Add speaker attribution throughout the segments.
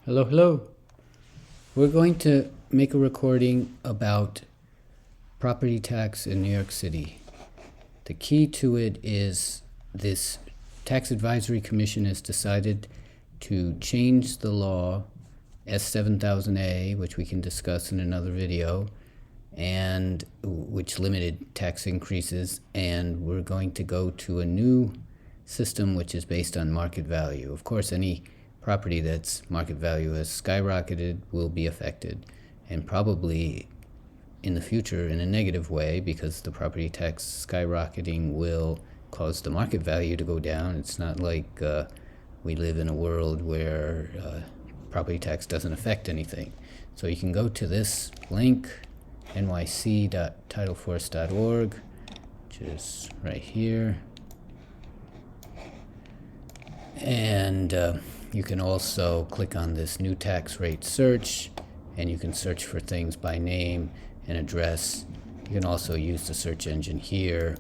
Speaker 1: Hello, hello. We're going to make a recording about property tax in New York City. The key to it is this Tax Advisory Commission has decided to change the law S7000A, which we can discuss in another video, and which limited tax increases, and we're going to go to a new system which is based on market value. Of course, any property that's market value has skyrocketed will be affected, and probably in the future in a negative way, because the property tax skyrocketing will cause the market value to go down. It's not like we live in a world where property tax doesn't affect anything. So you can go to this link, nyc.titleforce.org, which is right here. And you can also click on this new tax rate search, and you can search for things by name and address. You can also use the search engine here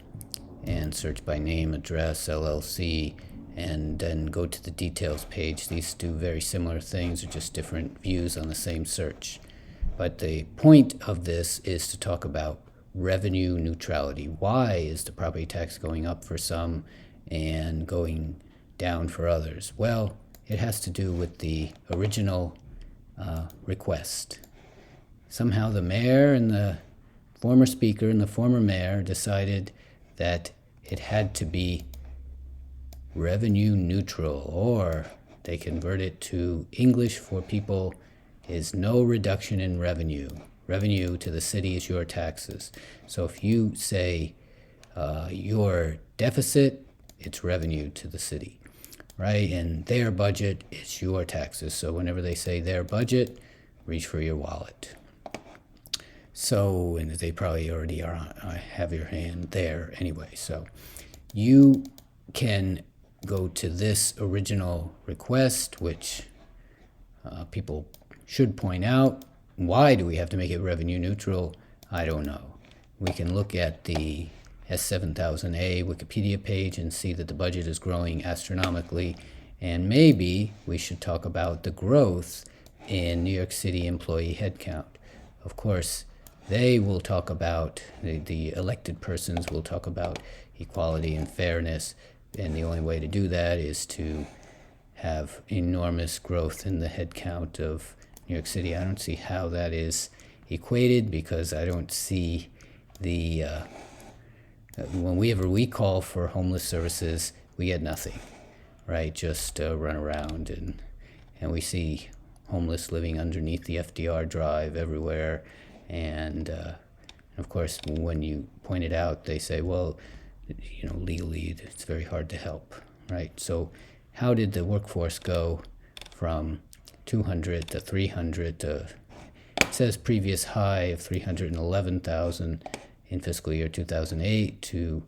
Speaker 1: and search by name, address, LLC, and then go to the details page. These do very similar things, they're just different views on the same search. But the point of this is to talk about revenue neutrality. Why is the property tax going up for some and going down for others? Well, it has to do with the original request. Somehow the mayor and the former speaker and the former mayor decided that it had to be revenue neutral, or they convert it to English for people is no reduction in revenue. Revenue to the city is your taxes. So if you say your deficit, it's revenue to the city, right? And their budget is your taxes. So whenever they say their budget, reach for your wallet. So, and they probably already have your hand there anyway. So you can go to this original request, which people should point out. Why do we have to make it revenue neutral? I don't know. We can look at the S7000A Wikipedia page and see that the budget is growing astronomically, and maybe we should talk about the growth in New York City employee headcount. Of course, they will talk about, the elected persons will talk about equality and fairness, and the only way to do that is to have enormous growth in the headcount of New York City. I don't see how that is equated, because I don't see the when we have a recall for homeless services, we get nothing, right? Just run around, and we see homeless living underneath the FDR Drive everywhere. And of course, when you point it out, they say, well, legally, it's very hard to help, right? So how did the workforce go from 200 to 300 to, it says previous high of 311,000 in fiscal year 2008 to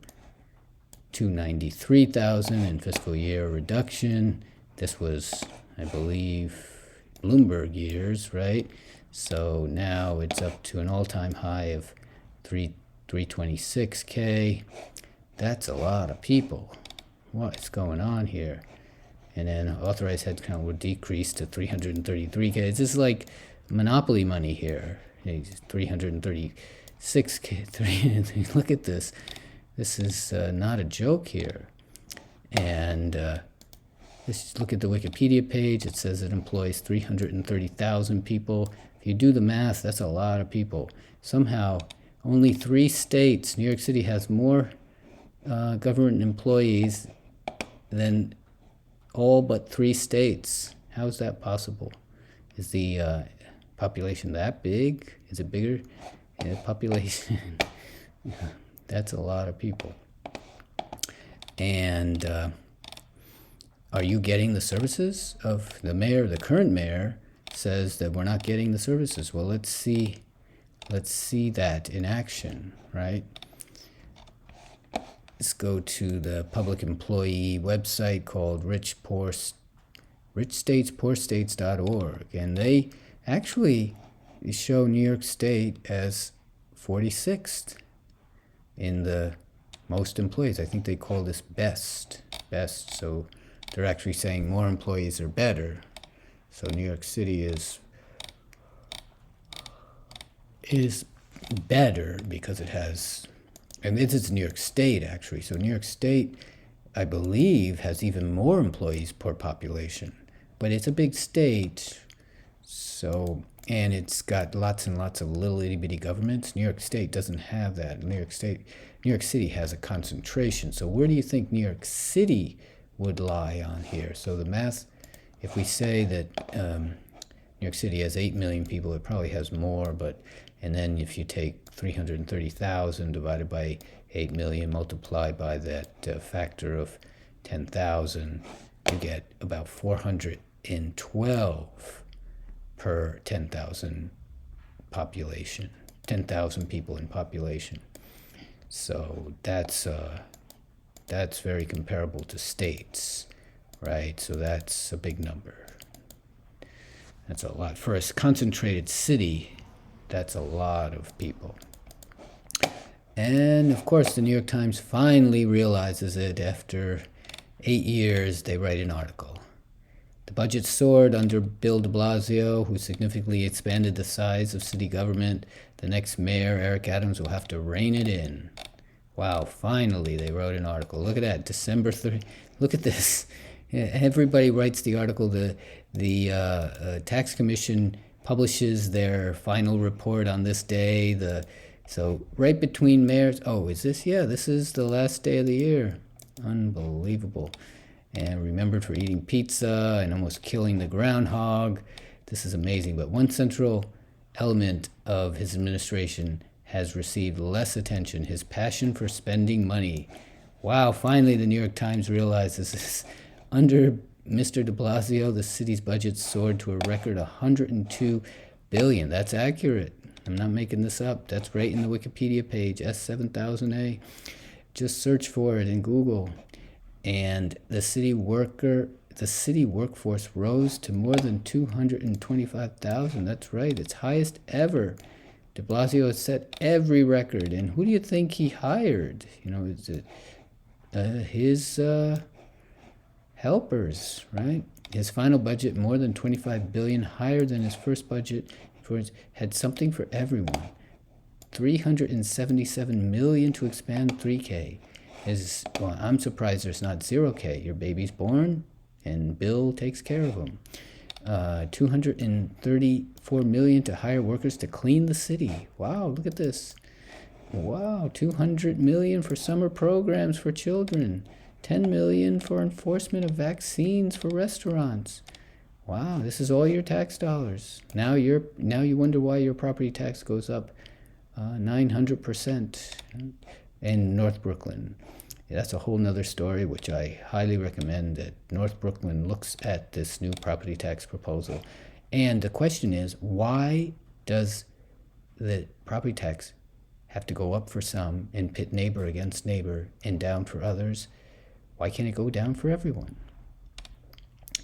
Speaker 1: 293,000 in fiscal year reduction. This was, I believe, Bloomberg years, right? So now it's up to an all-time high of 326K. That's a lot of people. What's going on here? And then authorized headcount will decrease to 333K. This is like monopoly money here. 336K. Look at this. This is not a joke here. And let's just look at the Wikipedia page. It says it employs 330,000 people. If you do the math, that's a lot of people. Somehow, only 3 states, New York City has more government employees than all but 3 states. How is that possible? Is the population that big? Is it bigger? Population, that's a lot of people. And are you getting the services of the mayor? The current mayor says that we're not getting the services. Well, let's see that in action, right? Let's go to the public employee website called richstatespoorstates.org, and they actually show New York State as 46th in the most employees. I think they call this best. So they're actually saying more employees are better, So New York City is better because it has, and this is New York State actually. So New York State, I believe, has even more employees per population, but it's a big state. So, and it's got lots and lots of little itty bitty governments. New York State doesn't have that. New York City has a concentration. So where do you think New York City would lie on here? So the math, if we say that New York City has 8 million people, it probably has more, but, and then if you take 330,000 divided by 8 million, multiplied by that factor of 10,000, you get about 412 per 10,000 population, 10,000 people in population. So that's very comparable to states, right? So that's a big number. That's a lot. For a concentrated city, that's a lot of people. And of course, the New York Times finally realizes it. After 8 years, they write an article. The budget soared under Bill de Blasio, who significantly expanded the size of city government. The next mayor, Eric Adams, will have to rein it in. Wow, finally they wrote an article. Look at that, December 30. Look at this. Everybody writes the article. The tax commission publishes their final report on this day. So right between mayors. Oh, is this? Yeah, this is the last day of the year. Unbelievable. And remembered for eating pizza and almost killing the groundhog. This is amazing. But one central element of his administration has received less attention: his passion for spending money. Wow, finally the New York Times realizes this. Under Mr. de Blasio, the city's budget soared to a record $102 billion. That's accurate. I'm not making this up. That's right in the Wikipedia page, S7000A. Just search for it in Google. And the city workforce rose to more than 225,000. That's right, its highest ever. De Blasio has set every record. And who do you think he hired? You know, is it his helpers, right? His final budget, more than $25 billion, higher than his first budget, had something for everyone. $377 million to expand 3K. Well, I'm surprised there's not 0K. Your baby's born, and Bill takes care of them. $234 million to hire workers to clean the city. Wow, look at this. Wow, $200 million for summer programs for children. $10 million for enforcement of vaccines for restaurants. Wow, this is all your tax dollars. Now you wonder why your property tax goes up 900% in North Brooklyn. That's a whole nother story, which I highly recommend that North Brooklyn looks at this new property tax proposal. And the question is, why does the property tax have to go up for some and pit neighbor against neighbor and down for others? Why can't it go down for everyone?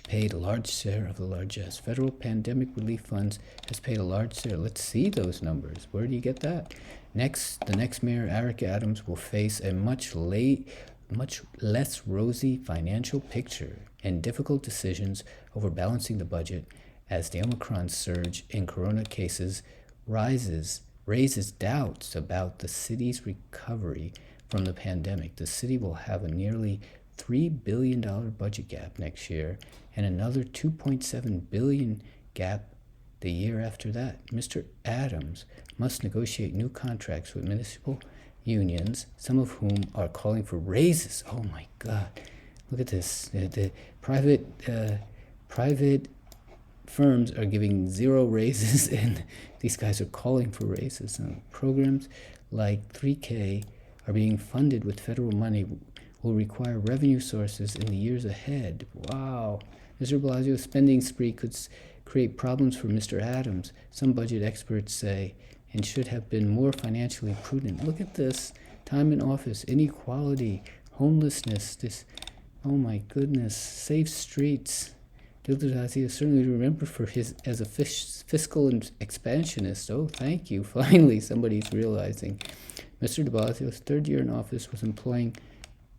Speaker 1: Paid a large share of the largesse. Federal pandemic relief funds has paid a large share. Let's see those numbers. Where do you get that? The next mayor, Eric Adams, will face a much less rosy financial picture and difficult decisions over balancing the budget as the Omicron surge in corona cases raises doubts about the city's recovery from the pandemic. The city will have a nearly $3 billion budget gap next year and another $2.7 billion gap the year after that. Mr. Adams must negotiate new contracts with municipal unions, some of whom are calling for raises. Oh my God, look at this. The private firms are giving 0 raises, and these guys are calling for raises. Programs like 3K are being funded with federal money, will require revenue sources in the years ahead. Wow. Mr. Blasio's spending spree could create problems for Mr. Adams, some budget experts say, and should have been more financially prudent. Look at this. Time in office, inequality, homelessness, oh my goodness, safe streets. Bill de Blasio is certainly remembered for as a fiscal expansionist. Oh, thank you. Finally, somebody's realizing. Mr. de Blasio's third year in office was employing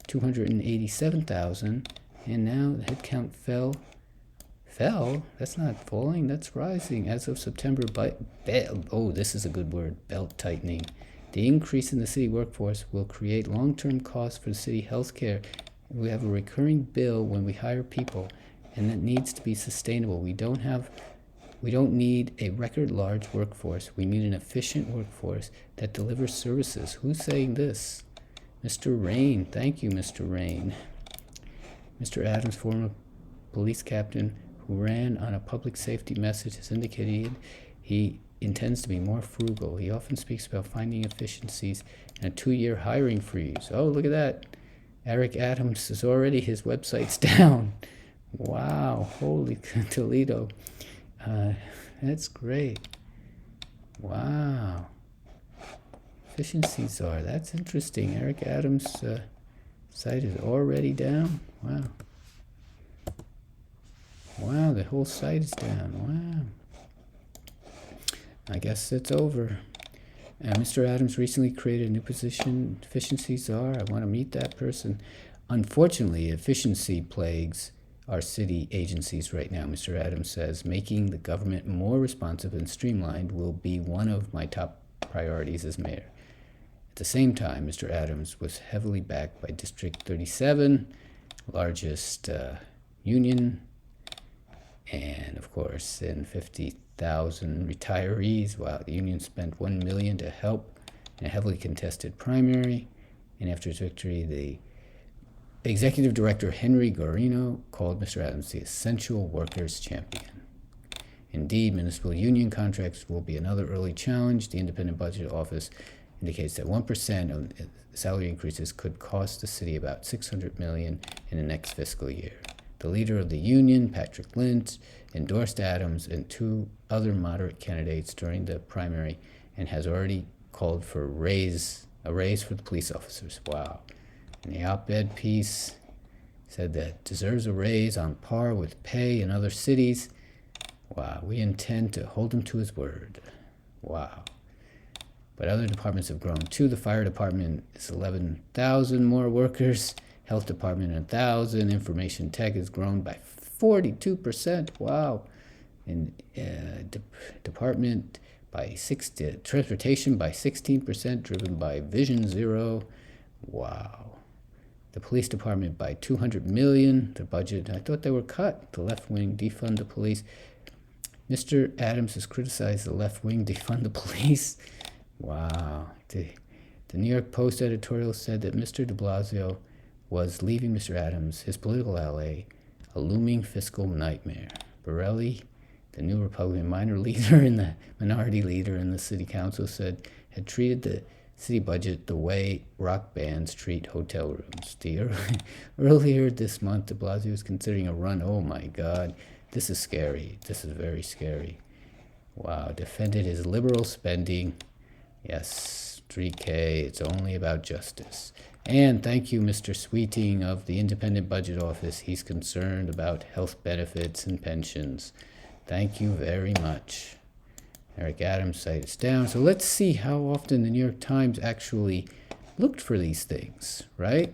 Speaker 1: 287,000, and now the headcount fell Fell? That's not falling, that's rising. As of September, this is a good word, belt tightening. The increase in the city workforce will create long-term costs for the city healthcare. We have a recurring bill when we hire people, and it needs to be sustainable. We don't need a record large workforce. We need an efficient workforce that delivers services. Who's saying this? Mr. Rain. Thank you, Mr. Rain. Mr. Adams, former police captain who ran on a public safety message, has indicated he intends to be more frugal. He often speaks about finding efficiencies in a 2-year hiring freeze. Oh, look at that. Eric Adams is already, his website's down. Wow, holy Toledo. That's great. Wow. Efficiencies are, that's interesting. Eric Adams' site is already down. Wow. Wow, the whole site is down. Wow. I guess it's over. Mr. Adams recently created a new position. Efficiencies are, I want to meet that person. Unfortunately, efficiency plagues our city agencies right now, Mr. Adams says. Making the government more responsive and streamlined will be one of my top priorities as mayor. At the same time, Mr. Adams was heavily backed by District 37, largest union, and of course, in 50,000 retirees. Wow, the union spent $1 million to help in a heavily contested primary. And after his victory, the executive director, Henry Guarino, called Mr. Adams the essential workers' champion. Indeed, municipal union contracts will be another early challenge. The Independent Budget Office indicates that 1% of salary increases could cost the city about $600 million in the next fiscal year. The leader of the union, Patrick Lynch, endorsed Adams and 2 other moderate candidates during the primary and has already called for a raise for the police officers. Wow. And the op-ed piece said that deserves a raise on par with pay in other cities. Wow, we intend to hold him to his word. Wow. But other departments have grown too. The fire department is 11,000 more workers. Health department 1,000. Information tech has grown by 42%. Wow. And department by transportation by 16%, driven by Vision Zero. Wow. The police department by $200 million. The budget, I thought they were cut. The left wing defund the police. Mr. Adams has criticized the left wing defund the police. Wow. The New York Post editorial said that Mr. de Blasio was leaving Mr. Adams, his political ally, a looming fiscal nightmare. Borelli, the new Republican minority leader in the city council, said had treated the city budget the way rock bands treat hotel rooms. Earlier this month, de Blasio was considering a run. Oh my God, this is scary. This is very scary. Wow, defended his liberal spending. Yes, 3K, it's only about justice. And thank you, Mr. Sweeting of the Independent Budget Office. He's concerned about health benefits and pensions. Thank you very much. Eric Adams' site is down. So let's see how often the New York Times actually looked for these things, right?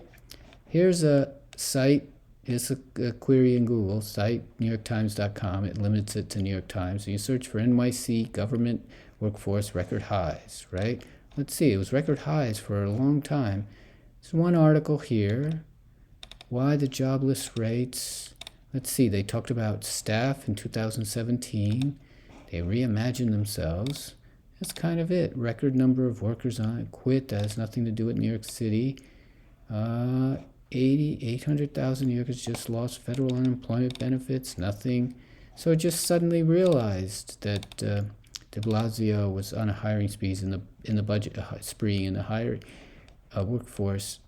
Speaker 1: Here's a site. It's a query in Google, site, NewYorkTimes.com. It limits it to New York Times. So you search for NYC government workforce record highs, right? Let's see. It was record highs for a long time. There's one article here. Why the jobless rates? Let's see. They talked about staff in 2017. They reimagined themselves. That's kind of it. Record number of workers on it. Quit. That has nothing to do with New York City. 800,000 New Yorkers just lost federal unemployment benefits. Nothing. So it just suddenly realized that de Blasio was on a hiring spree in the budget spree, and the hiring workforce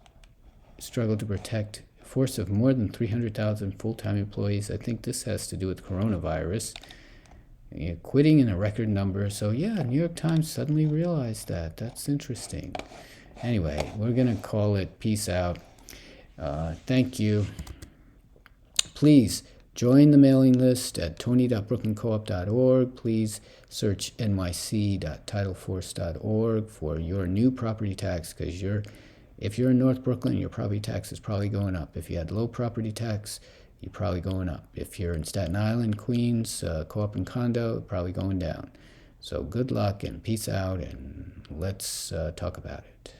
Speaker 1: struggled to protect a force of more than 300,000 full-time employees. I think this has to do with coronavirus. Quitting in a record number. So yeah, New York Times suddenly realized that. That's interesting. Anyway, we're going to call it peace out. Thank you. Please join the mailing list at tony.brooklyncoop.org. Please search nyc.titleforce.org for your new property tax, because if you're in North Brooklyn, your property tax is probably going up. If you had low property tax, you're probably going up. If you're in Staten Island, Queens, co-op and condo, probably going down. So good luck and peace out, and let's talk about it.